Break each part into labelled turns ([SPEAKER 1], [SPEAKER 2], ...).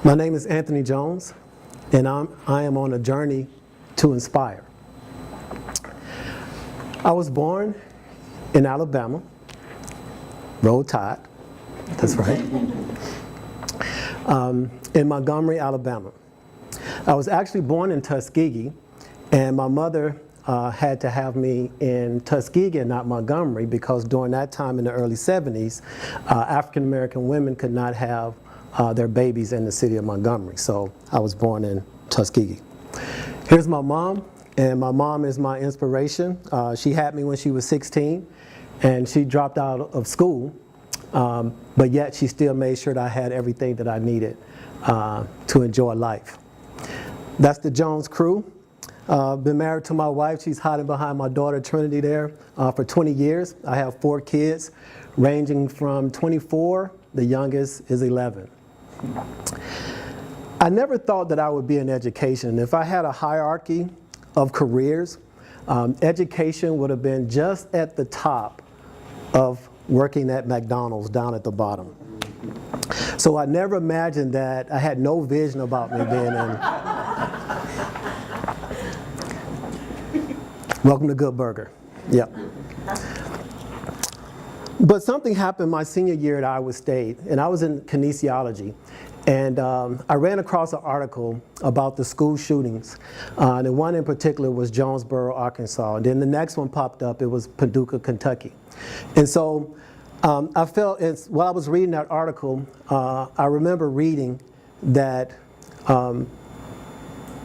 [SPEAKER 1] My name is Anthony Jones, and I am on a journey to inspire. I was born in Alabama, Roll Tide, that's right, in Montgomery, Alabama. I was actually born in Tuskegee, and my mother had to have me in Tuskegee and not Montgomery because during that time in the early 70s, African American women could not have their babies in the city of Montgomery. So I was born in Tuskegee. Here's my mom, and my mom is my inspiration. She had me when she was 16, and she dropped out of school, but yet she still made sure that I had everything that I needed to enjoy life. That's the Jones crew. Been married to my wife. She's hiding behind my daughter Trinity there for 20 years. I have 4 kids ranging from 24, the youngest is 11. I never thought that I would be in education. If I had a hierarchy of careers, education would have been just at the top of working at McDonald's down at the bottom. So I never imagined that. I had no vision about me being in. Welcome to Good Burger. Yep. But something happened my senior year at Iowa State, and I was in kinesiology. And I ran across an article about the school shootings. The one in particular was Jonesboro, Arkansas. And then the next one popped up, it was Paducah, Kentucky. And so I felt, while I was reading that article, I remember reading that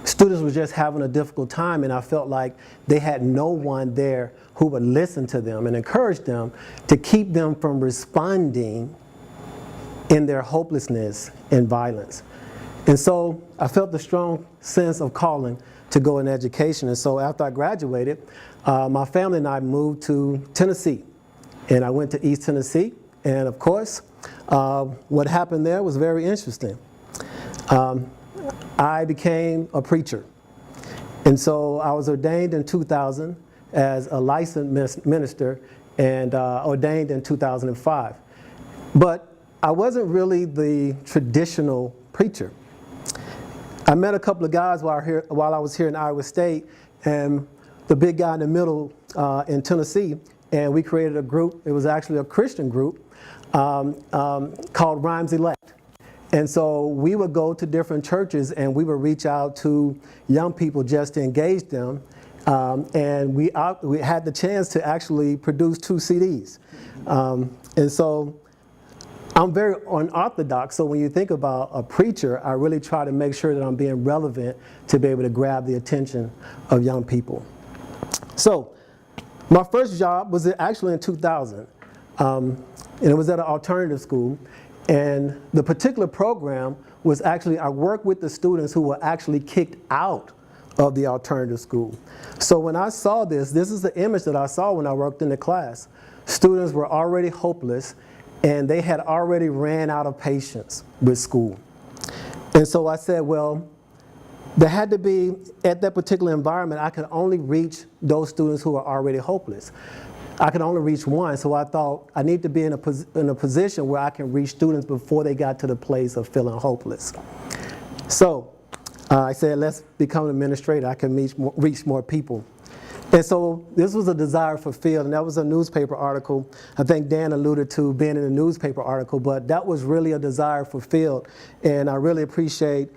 [SPEAKER 1] students were just having a difficult time, and I felt like they had no one there who would listen to them and encourage them to keep them from responding in their hopelessness and violence. And so I felt the strong sense of calling to go in education. And so after I graduated, my family and I moved to Tennessee. And I went to East Tennessee. And of course, what happened there was very interesting. I became a preacher. And so I was ordained in 2000 as a licensed minister and ordained in 2005. But I wasn't really the traditional preacher. I met a couple of guys while I was here in Iowa State, and the big guy in the middle in Tennessee, and we created a group. It was actually a Christian group called Rhymes Elect. And so we would go to different churches and we would reach out to young people just to engage them. And we had the chance to actually produce 2 CDs. And so I'm very unorthodox, so when you think about a preacher, I really try to make sure that I'm being relevant to be able to grab the attention of young people. So my first job was actually in 2000, and it was at an alternative school. And the particular program was actually, I worked with the students who were actually kicked out of the alternative school. So when I saw this is the image that I saw when I worked in the class. Students were already hopeless, and they had already ran out of patience with school. And so I said, well, there had to be, at that particular environment, I could only reach those students who are already hopeless. I could only reach one, so I thought I need to be in a position where I can reach students before they got to the place of feeling hopeless. So I said, let's become an administrator. I can reach more people. And so this was a desire fulfilled, and that was a newspaper article. I think Dan alluded to being in a newspaper article, but that was really a desire fulfilled. And I really appreciate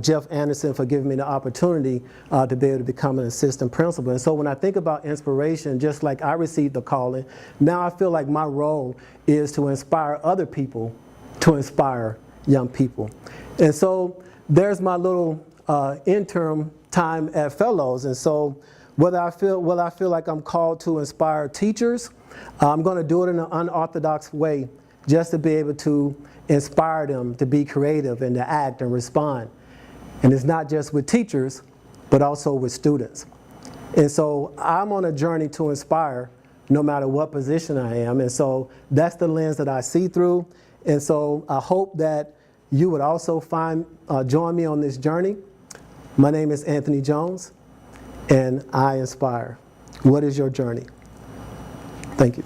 [SPEAKER 1] Jeff Anderson for giving me the opportunity to be able to become an assistant principal. And so when I think about inspiration, just like I received the calling, now I feel like my role is to inspire other people to inspire young people. And so there's my little interim time at Fellows. And so whether I feel like I'm called to inspire teachers, I'm going to do it in an unorthodox way just to be able to inspire them to be creative and to act and respond. And it's not just with teachers, but also with students. And so I'm on a journey to inspire no matter what position I am. And so that's the lens that I see through. And so I hope that you would also join me on this journey. My name is Anthony Jones, and I inspire. What is your journey? Thank you.